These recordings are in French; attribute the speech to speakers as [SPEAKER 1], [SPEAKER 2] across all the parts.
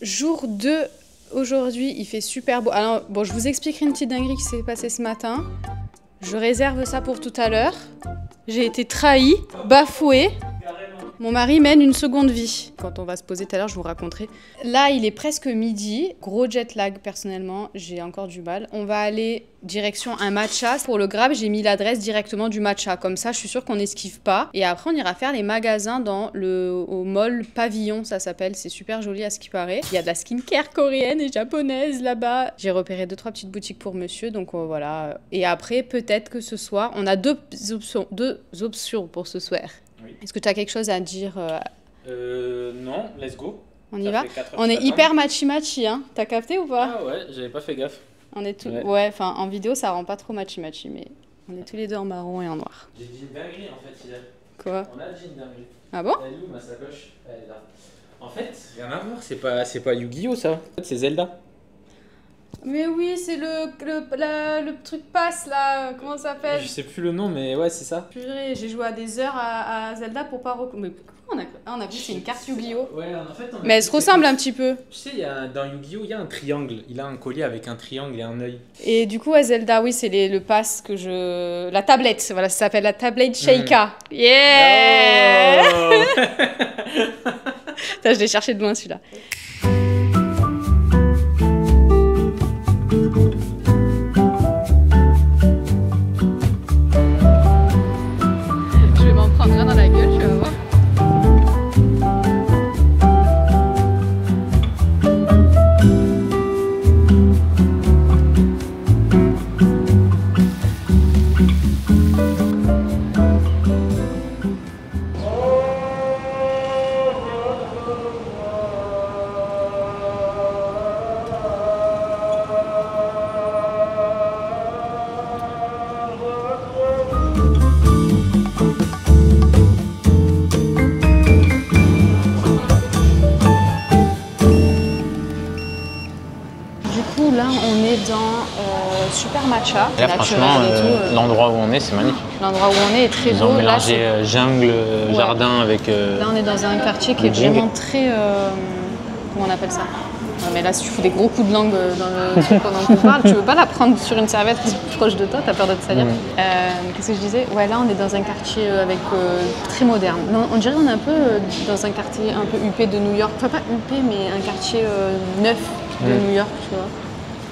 [SPEAKER 1] Jour 2, aujourd'hui, il fait super beau. Alors, bon, je vous expliquerai une petite dinguerie qui s'est passée ce matin. Je réserve ça pour tout à l'heure. J'ai été trahie, bafouée. Mon mari mène une seconde vie. Quand on va se poser tout à l'heure, je vous raconterai. Là, il est presque midi. Gros jet lag, personnellement. J'ai encore du mal. On va aller direction un matcha. Pour le Grab, j'ai mis l'adresse directement du matcha. Comme ça, je suis sûre qu'on n'esquive pas. Et après, on ira faire les magasins au mall Pavillon, ça s'appelle. C'est super joli à ce qui paraît. Il y a de la skincare coréenne et japonaise là-bas. J'ai repéré 2-3 petites boutiques pour monsieur. Donc voilà. Et après, peut-être que ce soir, on a deux options pour ce soir. Oui. Est-ce que tu as quelque chose à dire
[SPEAKER 2] Non, let's go.
[SPEAKER 1] On y va. On est hyper matchy-matchy, hein. T'as capté ou pas?
[SPEAKER 2] Ah ouais, j'avais pas fait gaffe.
[SPEAKER 1] On est tous... Ouais, enfin, en vidéo, ça rend pas trop matchy-matchy, mais on est tous les deux en marron et en noir.
[SPEAKER 2] J'ai dit une dinguerie, en fait, hier.
[SPEAKER 1] Quoi?
[SPEAKER 2] On a dit une dinguerie.
[SPEAKER 1] Ah bon?
[SPEAKER 2] Elle est où, ma sacoche? Elle est là. En fait, rien à voir, c'est pas Yu-Gi-Oh, ça. En fait, c'est Zelda.
[SPEAKER 1] Mais oui, c'est le truc passe là, comment ça s'appelle?
[SPEAKER 2] Je sais plus le nom, mais ouais, c'est ça.
[SPEAKER 1] Purée, j'ai joué à des heures à Zelda pour pas Mais pourquoi on a vu c'est une carte Yu-Gi-Oh? Ouais, en fait, mais elle se ressemble un petit peu.
[SPEAKER 2] Tu sais, dans Yu-Gi-Oh, il y a un triangle. Il a un collier avec un triangle et un œil.
[SPEAKER 1] Et du coup, à Zelda, oui, c'est le pass que je... La tablette, voilà, ça s'appelle la tablette Sheikah. Yeah oh Putain, je l'ai cherché de loin celui-là. Rien dans la gueule, tu vas voir. Là, on est dans Super Matcha.
[SPEAKER 2] Et là, franchement, l'endroit où on est, c'est magnifique.
[SPEAKER 1] L'endroit où on est très beau.
[SPEAKER 2] Ils ont mélangé jungle, jardin avec...
[SPEAKER 1] Là, on est dans un quartier qui est vraiment très... comment on appelle ça? Ouais, mais là, si tu fais des gros coups de langue dans le truc pendant qu'on parle, tu veux pas la prendre sur une serviette proche de toi, t'as peur de te salir. Qu'est-ce que je disais? Ouais, là, on est dans un quartier très moderne. Non, on dirait qu'on est un peu dans un quartier un peu huppé de New York. Enfin, pas huppé, mais un quartier neuf de New York, tu vois.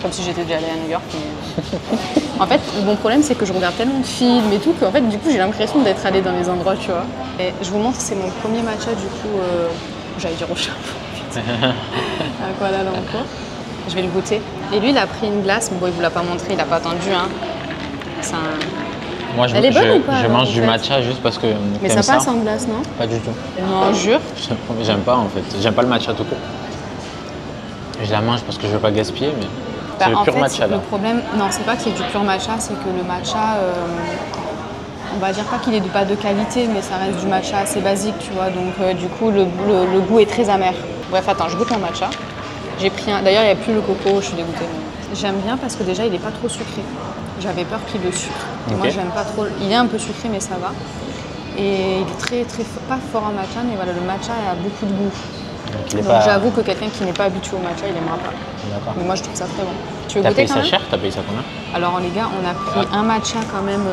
[SPEAKER 1] Comme si j'étais déjà allée à New York. Mais... en fait, mon problème, c'est que je regarde tellement de films et tout qu'en fait, du coup, j'ai l'impression d'être allée dans les endroits, tu vois. Et je vous montre, c'est mon premier matcha, du coup, j'allais dire au Japon. À Kuala Lumpur. Je vais le goûter. Et lui, il a pris une glace, mais bon, il vous l'a pas montré, il a pas attendu. Hein. C'est un...
[SPEAKER 2] Moi,
[SPEAKER 1] elle est bonne ou pas,
[SPEAKER 2] je mange du matcha juste parce que.
[SPEAKER 1] Mais ça passe en glace, non?
[SPEAKER 2] Pas du tout.
[SPEAKER 1] Non, jure.
[SPEAKER 2] J'aime pas en fait. J'aime pas le matcha tout court. Je la mange parce que je veux pas gaspiller, mais. C'est le pur matcha là.
[SPEAKER 1] Le problème, non, c'est pas que c'est du pur matcha, c'est que le matcha, on va dire pas qu'il est pas de qualité, mais ça reste du matcha assez basique, tu vois. Donc du coup, le goût est très amer. Bref, attends, je goûte mon matcha. J'ai pris un. D'ailleurs, il n'y a plus le coco, je suis dégoûtée. J'aime bien parce que déjà, il est pas trop sucré. J'avais peur qu'il y ait de sucre. Okay. Moi, j'aime pas trop. Il est un peu sucré, mais ça va. Et il est très pas fort en matcha, mais voilà, le matcha a beaucoup de goût. Donc j'avoue que quelqu'un qui n'est pas habitué au matcha, il n'aimera pas. Mais moi je trouve ça très bon. Tu veux goûter quand même?
[SPEAKER 2] T'as payé ça cher? T'as payé ça combien?
[SPEAKER 1] Alors les gars, on a pris un matcha quand même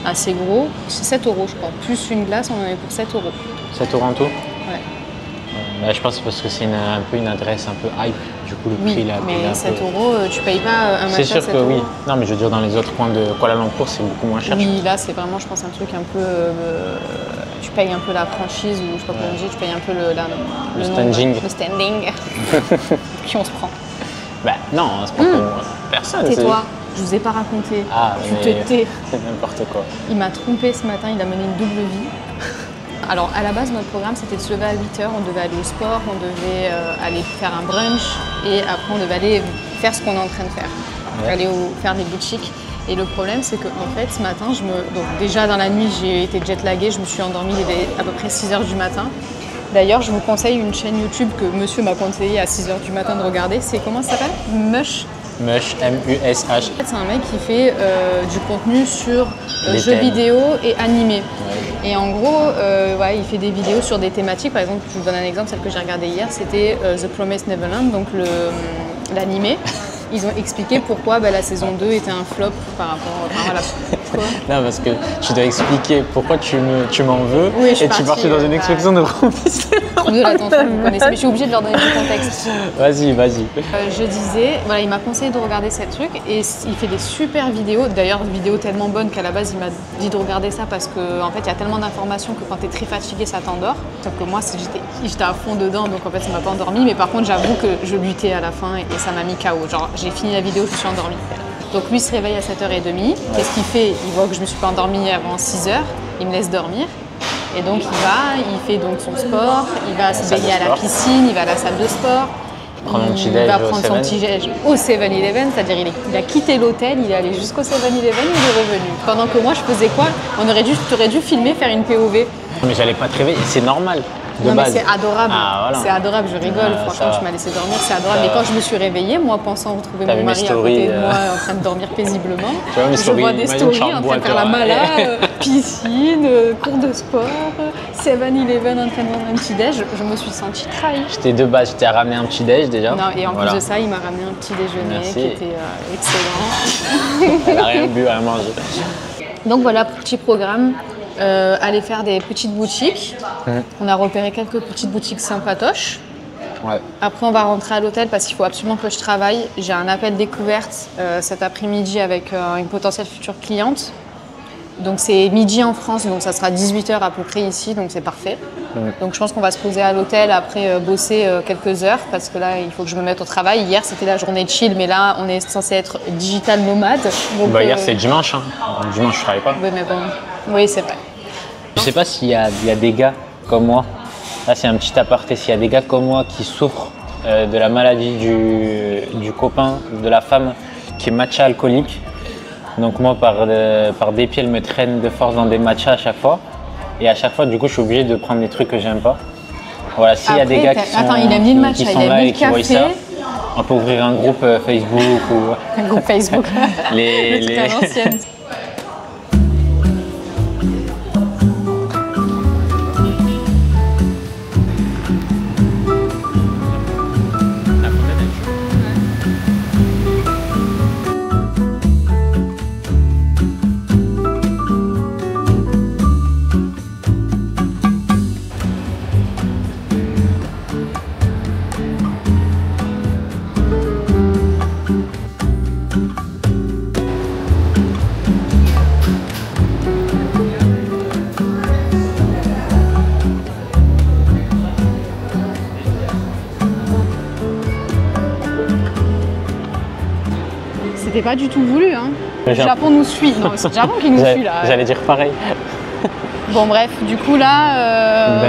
[SPEAKER 1] assez gros. C'est 7 € je crois. Plus une glace, on en est pour 7 €.
[SPEAKER 2] 7 € en tout?
[SPEAKER 1] Ouais.
[SPEAKER 2] Bah, je pense parce que c'est un peu une adresse un peu hype. Du coup le prix là.
[SPEAKER 1] Mais 7 €, tu payes pas un matcha.
[SPEAKER 2] C'est sûr que oui. Non mais je veux dire dans les autres coins de Kuala Lumpur c'est beaucoup moins cher.
[SPEAKER 1] Oui, là c'est vraiment je pense un truc un peu... tu payes un peu la franchise ou je sais pas comment on dit, tu payes un peu le
[SPEAKER 2] standing.
[SPEAKER 1] Le standing. Qui on se prend?
[SPEAKER 2] Bah non, c'est pas pour personne.
[SPEAKER 1] Tais-toi, je vous ai pas raconté.
[SPEAKER 2] Ah,
[SPEAKER 1] tu te tais.
[SPEAKER 2] C'est n'importe quoi.
[SPEAKER 1] Il m'a trompé ce matin, il a mené une double vie. Alors à la base, notre programme c'était de se lever à 8 h, on devait aller au sport, on devait aller faire un brunch et après on devait aller faire ce qu'on est en train de faire. Ouais. Aller faire des boutiques. Et le problème, c'est que en fait, ce matin, donc déjà dans la nuit, j'ai été jet-laguée, je me suis endormie, il était à peu près 6h du matin. D'ailleurs, je vous conseille une chaîne YouTube que monsieur m'a conseillé à 6h du matin de regarder. C'est comment ça s'appelle? Mush.
[SPEAKER 2] Mush, M-U-S-H.
[SPEAKER 1] En fait, c'est un mec qui fait du contenu sur jeux
[SPEAKER 2] thèmes.
[SPEAKER 1] vidéo et animés.
[SPEAKER 2] Ouais.
[SPEAKER 1] Et en gros, ouais, il fait des vidéos sur des thématiques. Par exemple, je vous donne un exemple, celle que j'ai regardée hier, c'était The Promised Neverland, donc l'animé. Ils ont expliqué pourquoi la saison 2 était un flop par rapport à la... Quoi?
[SPEAKER 2] Non, parce que tu dois expliquer pourquoi tu m'en veux.
[SPEAKER 1] Oui, je suis
[SPEAKER 2] et tu es parti
[SPEAKER 1] partie,
[SPEAKER 2] dans une expression de Promised.
[SPEAKER 1] De l'attention, vous connaissez. Mais je suis obligée de leur donner du contexte.
[SPEAKER 2] Vas-y.
[SPEAKER 1] Je disais, voilà, il m'a conseillé de regarder ces trucs et il fait des super vidéos. D'ailleurs, des vidéos tellement bonnes qu'à la base, il m'a dit de regarder ça parce qu'en fait, il y a tellement d'informations que quand tu es très fatigué, ça t'endort. Sauf que moi, j'étais à fond dedans, donc en fait, ça m'a pas endormi. Mais par contre, j'avoue que je luttais à la fin et ça m'a mis KO. Genre, j'ai fini la vidéo, je me suis endormie. Donc lui se réveille à 7h30. Qu'est-ce qu'il fait? Il voit que je me suis pas endormie avant 6h. Il me laisse dormir. Et donc il fait donc son sport, il va se baigner à la piscine, il va à la salle de sport.
[SPEAKER 2] Il
[SPEAKER 1] va prendre son petit déj au 7-Eleven, c'est-à-dire il a quitté l'hôtel, il est allé jusqu'au 7-Eleven, il est revenu. Pendant que moi je faisais quoi? T'aurais dû filmer, faire une POV.
[SPEAKER 2] Mais j'allais pas te réveiller, c'est normal.
[SPEAKER 1] Non mais c'est adorable,
[SPEAKER 2] voilà.
[SPEAKER 1] C'est adorable, je rigole, franchement tu m'as laissé dormir, c'est adorable. Mais quand je me suis réveillée, moi pensant retrouver mon mari à côté de moi en train de dormir paisiblement, je vois des stories en train de faire la malade, piscine, cours de sport, 7-Eleven en train de prendre un petit déj, je me suis sentie trahie.
[SPEAKER 2] J'étais de base, je t'ai ramené un petit déj déjà.
[SPEAKER 1] Non, et en plus de ça, il m'a ramené un petit déjeuner qui était excellent.
[SPEAKER 2] Elle a rien bu, rien mangé.
[SPEAKER 1] Donc voilà, petit programme. Aller faire des petites boutiques. On a repéré quelques petites boutiques sympatoches.
[SPEAKER 2] Ouais.
[SPEAKER 1] Après, on va rentrer à l'hôtel parce qu'il faut absolument que je travaille. J'ai un appel découverte cet après-midi avec une potentielle future cliente. Donc c'est midi en France, donc ça sera 18h à peu près ici, donc c'est parfait. Donc je pense qu'on va se poser à l'hôtel, après bosser quelques heures parce que là il faut que je me mette au travail. Hier c'était la journée de chill, mais là on est censé être digital nomade. Donc,
[SPEAKER 2] hier c'est dimanche, hein. Dimanche je travaille pas.
[SPEAKER 1] Oui mais bon, oui c'est vrai.
[SPEAKER 2] Je sais pas s'il y a des gars comme moi, là c'est un petit aparté, s'il y a des gars comme moi qui souffrent de la maladie du copain, de la femme qui est matcha alcoolique. Donc moi par dépit elle me traîne de force dans des matchas à chaque fois. Et à chaque fois du coup je suis obligé de prendre des trucs que j'aime pas. Voilà, s'il y a des gars qui sont,
[SPEAKER 1] attends, il a mis le matcha,
[SPEAKER 2] qui sont
[SPEAKER 1] il a
[SPEAKER 2] là
[SPEAKER 1] mis
[SPEAKER 2] et
[SPEAKER 1] le
[SPEAKER 2] qui voient
[SPEAKER 1] café.
[SPEAKER 2] ça, on peut ouvrir un groupe Facebook ou...
[SPEAKER 1] Un groupe Facebook.
[SPEAKER 2] les...
[SPEAKER 1] à l'ancienne. C'était pas du tout voulu, hein. Le Japon nous suit. Non, c'est le Japon qui nous suit là.
[SPEAKER 2] J'allais dire pareil.
[SPEAKER 1] Bon bref, du coup là,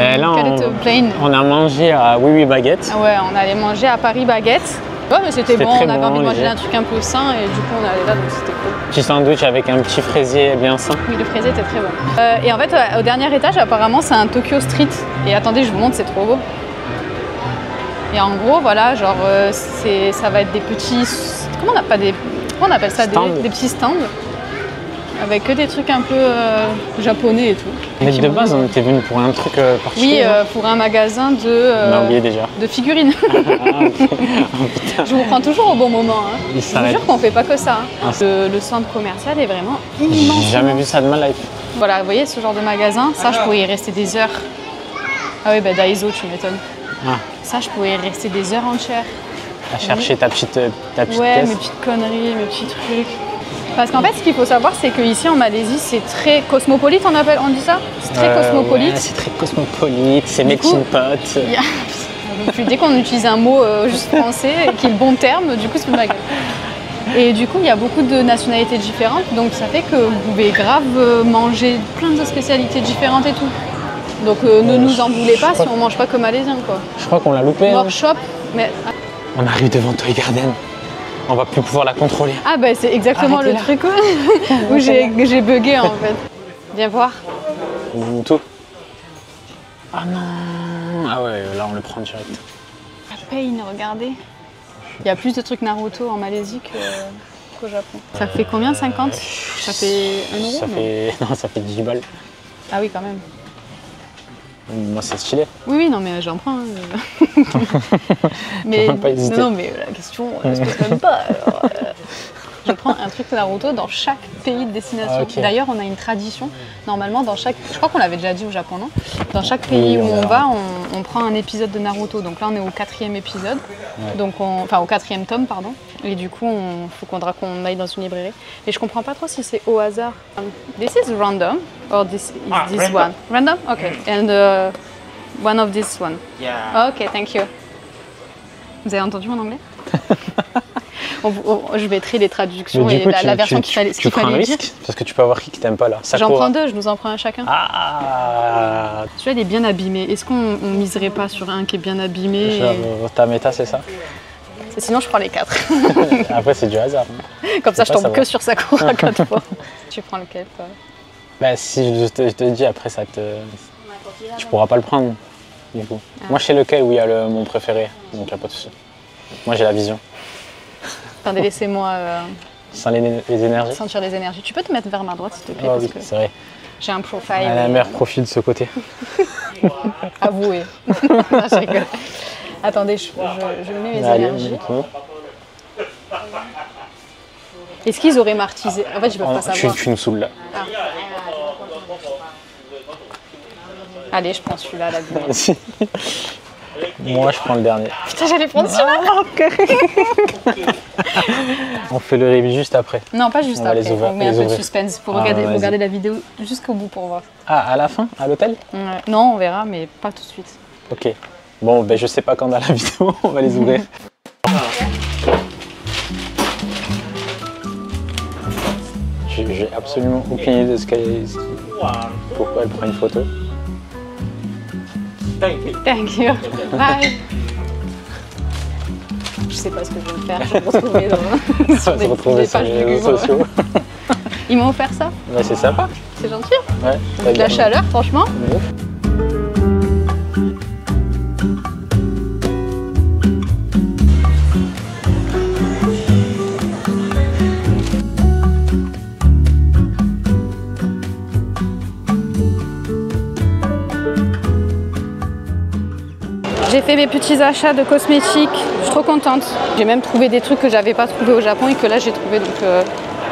[SPEAKER 2] on a mangé à Oui Oui Baguette.
[SPEAKER 1] Ouais, on allait manger à Paris Baguette. Ouais, mais c'était bon, on avait envie de manger un truc un peu sain et du coup on allait là, donc c'était cool.
[SPEAKER 2] Petit sandwich avec un petit fraisier bien sain.
[SPEAKER 1] Oui, le fraisier était très bon. Et en fait, au dernier étage, apparemment, c'est un Tokyo Street. Et attendez, je vous montre, c'est trop beau. Et en gros, voilà, genre, ça va être des petits... Comment on appelle ça? Des petits stands. Avec que des trucs un peu japonais et tout.
[SPEAKER 2] Mais de base, on était venu pour un truc particulier.
[SPEAKER 1] Oui, pour un magasin
[SPEAKER 2] on a oublié déjà.
[SPEAKER 1] De figurines. Je vous prends toujours au bon moment. Hein. Je vous jure qu'on fait pas que ça. Hein. Le centre commercial est vraiment immense.
[SPEAKER 2] J'ai jamais vu ça de ma life.
[SPEAKER 1] Voilà, vous voyez ce genre de magasin, ça je pourrais y rester des heures. Ah oui, bah Daiso, tu m'étonnes. Ah. Ça je pourrais y rester des heures entières.
[SPEAKER 2] À chercher ta petite
[SPEAKER 1] ouais,
[SPEAKER 2] pièce.
[SPEAKER 1] Mes petites conneries, mes petits trucs. Parce qu'en fait, ce qu'il faut savoir, c'est qu'ici en Malaisie, c'est très cosmopolite, on dit ça? C'est très cosmopolite.
[SPEAKER 2] Ouais, c'est très cosmopolite, c'est melting pot.
[SPEAKER 1] Puis dès qu'on utilise un mot juste français, qui est le bon terme, du coup, c'est ma gueule. Et du coup, il y a beaucoup de nationalités différentes, donc ça fait que vous pouvez grave manger plein de spécialités différentes et tout. Donc ne nous en voulez pas si on mange pas comme malaisien, quoi.
[SPEAKER 2] Je crois qu'on l'a loupé.
[SPEAKER 1] Workshop, mais...
[SPEAKER 2] On arrive devant Toy Garden. On va plus pouvoir la contrôler.
[SPEAKER 1] Ah bah c'est exactement le truc où j'ai bugué en fait. Viens voir.
[SPEAKER 2] Tout. Ah non. Ah ouais, là on le prend direct.
[SPEAKER 1] La pain, regardez. Il y a plus de trucs Naruto en Malaisie qu'au Japon. Ça fait combien, 50? Ça fait 1 euro?
[SPEAKER 2] Ça fait 10 balles.
[SPEAKER 1] Ah oui, quand même.
[SPEAKER 2] Moi c'est stylé.
[SPEAKER 1] Oui, non mais j'en prends. Mais
[SPEAKER 2] pas hésiter.
[SPEAKER 1] non, mais la question ne se pose même pas. Alors, je prends un truc Naruto dans chaque pays de destination.
[SPEAKER 2] Ah, okay.
[SPEAKER 1] D'ailleurs, on a une tradition. Normalement, dans chaque... Je crois qu'on l'avait déjà dit au Japon, non? Dans chaque pays où on va, on prend un épisode de Naruto. Donc là, on est au 4e épisode. Ouais. Donc enfin, au 4e tome, pardon. Et du coup, il faudra qu'on aille dans une librairie. Mais je comprends pas trop si c'est au hasard. This is random, or this is this
[SPEAKER 2] random.
[SPEAKER 1] one? Random? Okay. And one of this one?
[SPEAKER 2] Yeah.
[SPEAKER 1] Okay, thank you. Vous avez entendu mon anglais? Je mettrai les traductions et la version qu'il fallait dire.
[SPEAKER 2] Tu prends un risque parce que tu peux avoir qui t'aime pas là.
[SPEAKER 1] J'en prends 2, je nous en prends un chacun.
[SPEAKER 2] Ah.
[SPEAKER 1] Celui-là, il est bien abîmé. Est-ce qu'on miserait pas sur un qui est bien abîmé
[SPEAKER 2] Ta méta, c'est ça?
[SPEAKER 1] Sinon, je prends les 4.
[SPEAKER 2] Après, c'est du hasard.
[SPEAKER 1] Comme ça, je tombe que sur Sakura 4 fois. Tu prends lequel, toi?
[SPEAKER 2] Bah, si je te dis, après, tu pourras pas le prendre. Du coup. Moi, je sais lequel où il y a mon préféré. Donc, il n'y a pas de souci. Moi, j'ai la vision.
[SPEAKER 1] Attendez, laissez-moi
[SPEAKER 2] sans les énergies.
[SPEAKER 1] Sentir les énergies. Tu peux te mettre vers ma droite, s'il te plaît?
[SPEAKER 2] Oh, oui, c'est vrai.
[SPEAKER 1] J'ai un profile.
[SPEAKER 2] Elle a un meilleur profil de ce côté.
[SPEAKER 1] Avouez. Non, je rigole. Attendez, je mets mes énergies. Est-ce qu'ils auraient martyrisé? En fait, je ne peux pas savoir.
[SPEAKER 2] Tu nous saoules là.
[SPEAKER 1] Ah. Allez, je prends celui-là, la bille.
[SPEAKER 2] Moi, je prends le dernier.
[SPEAKER 1] Putain, j'allais prendre celui-là.
[SPEAKER 2] On fait le review juste après.
[SPEAKER 1] Non, pas juste après. On met un peu de suspense pour regarder la vidéo jusqu'au bout pour voir.
[SPEAKER 2] Ah, à la fin? À l'hôtel?
[SPEAKER 1] Non, on verra, mais pas tout de suite.
[SPEAKER 2] Ok. Bon, ben je sais pas quand dans la vidéo, on va les ouvrir. J'ai absolument aucune idée de pourquoi elle prend une photo.
[SPEAKER 1] Thank you. Bye. Je sais pas ce que je vais me faire, je vais me retrouver sur des pages
[SPEAKER 2] les réseaux sociaux.
[SPEAKER 1] Ils m'ont offert ça?
[SPEAKER 2] Ouais, c'est sympa.
[SPEAKER 1] C'est gentil.
[SPEAKER 2] Ouais.
[SPEAKER 1] De la chaleur, franchement.
[SPEAKER 2] Ouais.
[SPEAKER 1] J'ai fait mes petits achats de cosmétiques, je suis trop contente. J'ai même trouvé des trucs que j'avais pas trouvé au Japon et que là j'ai trouvé, donc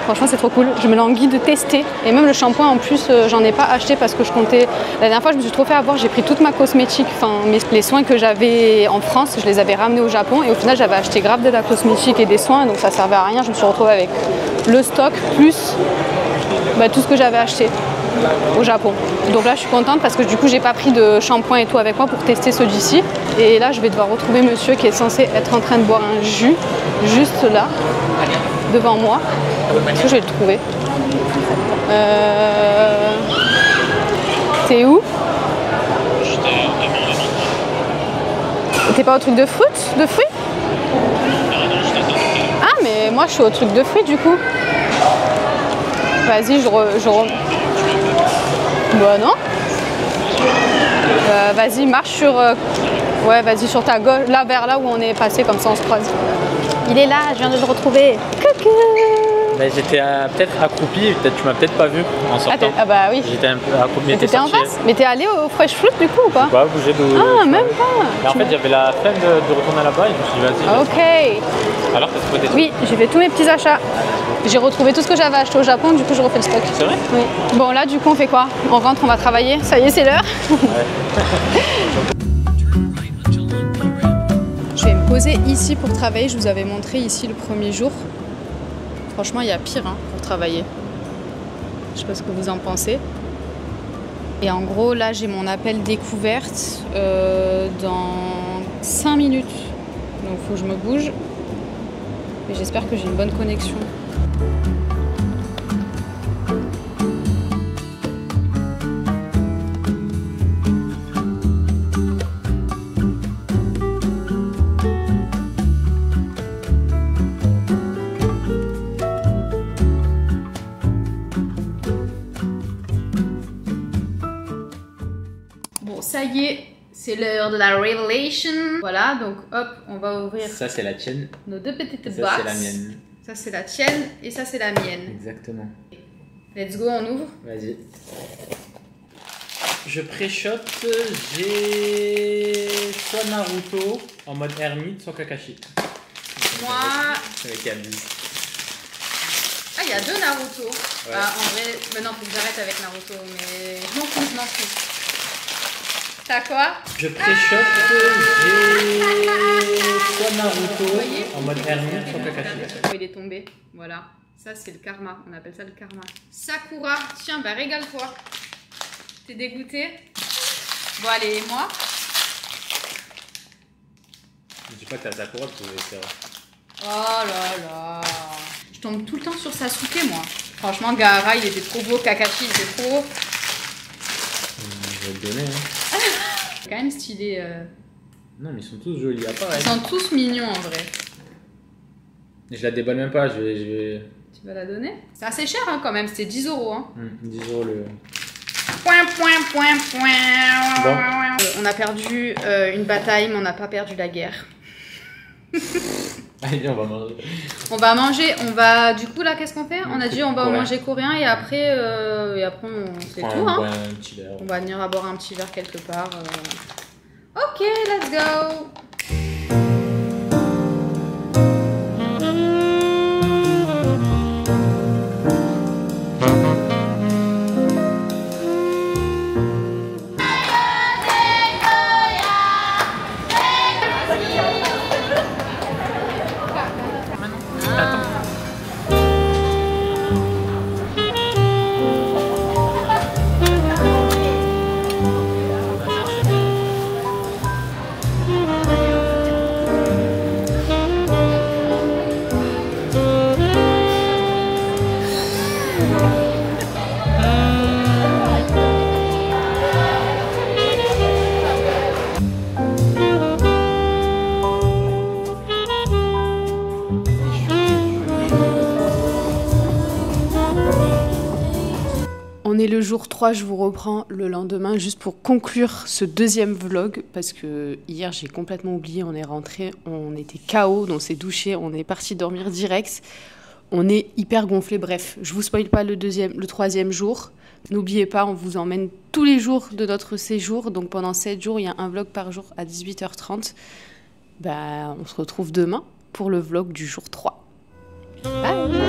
[SPEAKER 1] franchement c'est trop cool. Je me languis de tester et même le shampoing en plus j'en ai pas acheté parce que je comptais. La dernière fois je me suis trop fait avoir, j'ai pris toute ma cosmétique, enfin les soins que j'avais en France, je les avais ramenés au Japon et au final j'avais acheté grave de la cosmétique et des soins donc ça servait à rien. Je me suis retrouvée avec le stock plus tout ce que j'avais acheté au Japon. Donc là je suis contente parce que du coup j'ai pas pris de shampoing et tout avec moi pour tester ceux d'ici. Et là je vais devoir retrouver monsieur qui est censé être en train de boire un jus juste là devant moi. Est-ce que je vais le trouver? T'es où? T'es pas au truc de fruits? Ah mais moi je suis au truc de fruits du coup. Vas-y Bah non. Vas-y, marche sur... Ouais, vas-y, sur ta gauche, là, vers là où on est passé, comme ça on se croise. Il est là, je viens de le retrouver. Coucou.
[SPEAKER 3] J'étais peut-être accroupi, tu m'as peut-être pas vu en sortant.
[SPEAKER 1] Ah bah oui.
[SPEAKER 3] J'étais un peu accroupi.
[SPEAKER 1] Mais t'étais en face? Mais t'es allé au Fresh Fruit du coup ou pas?
[SPEAKER 3] Ouais, bouger de...
[SPEAKER 1] Ah, même pas.
[SPEAKER 3] Mais en fait, j'avais la flemme de retourner là-bas et je me suis dit, vas-y.
[SPEAKER 1] Ok.
[SPEAKER 3] Alors, t'as trouvé des...
[SPEAKER 1] Oui, j'ai fait tous mes petits achats. J'ai retrouvé tout ce que j'avais acheté au Japon, du coup je refais le stock.
[SPEAKER 3] C'est vrai?
[SPEAKER 1] Oui. Bon là du coup on fait quoi? On rentre, on va travailler. Ça y est, c'est l'heure.
[SPEAKER 3] Ouais.
[SPEAKER 1] Je vais me poser ici pour travailler. Je vous avais montré ici le premier jour. Franchement, il y a pire pour travailler. Je sais pas ce que vous en pensez. Et en gros, là, j'ai mon appel découverte dans 5 minutes. Donc, il faut que je me bouge. Et j'espère que j'ai une bonne connexion. est, c'est l'heure de la révélation. Voilà, donc hop, on va ouvrir.
[SPEAKER 3] Ça, c'est la tienne.
[SPEAKER 1] Nos 2 petites box.
[SPEAKER 3] Ça, c'est la mienne.
[SPEAKER 1] Ça, c'est la tienne et ça, c'est la mienne.
[SPEAKER 3] Exactement.
[SPEAKER 1] Let's go, on ouvre.
[SPEAKER 3] Vas-y. Je pré-shot, j'ai soit Naruto en mode ermite, soit Kakashi.
[SPEAKER 1] Moi.
[SPEAKER 3] C'est avec Abuse.
[SPEAKER 1] Ah, il y a 2 Naruto.
[SPEAKER 3] Ouais.
[SPEAKER 1] Ah, en vrai, maintenant, faut que j'arrête avec Naruto, mais je m'en fous. T'as quoi?
[SPEAKER 3] Je pré-shot, j'ai soit Naruto en mode ermite, soit Kakashi.
[SPEAKER 1] Oh, il est tombé. Voilà. Ça, c'est le karma. On appelle ça le karma. Sakura. Tiens, bah régale-toi. T'es dégoûté? Bon, allez, et moi?
[SPEAKER 3] Je dis pas que t'as Sakura, tu veux faire.
[SPEAKER 1] Oh là là. Je tombe tout le temps sur Sasuke, moi. Franchement, Gaara, il était trop beau. Kakashi, il était trop beau.
[SPEAKER 3] Je vais le donner. Hein.
[SPEAKER 1] C'est quand même stylé.
[SPEAKER 3] Non, mais ils sont tous jolis. À part
[SPEAKER 1] Ils sont tous mignons, en vrai.
[SPEAKER 3] Je la déballe même pas, je vais...
[SPEAKER 1] Tu vas la donner? C'est assez cher, hein, quand même. C'était 10 €. Hein.
[SPEAKER 3] 10 € le...
[SPEAKER 1] Point.
[SPEAKER 3] Bon.
[SPEAKER 1] On a perdu une bataille, mais on n'a pas perdu la guerre.
[SPEAKER 3] Allez, on va manger.
[SPEAKER 1] On va, du coup, là, qu'est-ce qu'on fait? On a dit on va manger coréen et après on fait tout. Hein.
[SPEAKER 3] Un petit verre.
[SPEAKER 1] On va venir à boire un petit verre quelque part. Ok, let's go! On est le jour 3, je vous reprends le lendemain juste pour conclure ce deuxième vlog parce que hier j'ai complètement oublié, on est rentré, on était KO, on s'est douché, on est parti dormir direct, on est hyper gonflé, bref, je vous spoil pas le 3e jour, n'oubliez pas, on vous emmène tous les jours de notre séjour, donc pendant 7 jours, il y a un vlog par jour à 18h30, bah, on se retrouve demain pour le vlog du jour 3. Bye.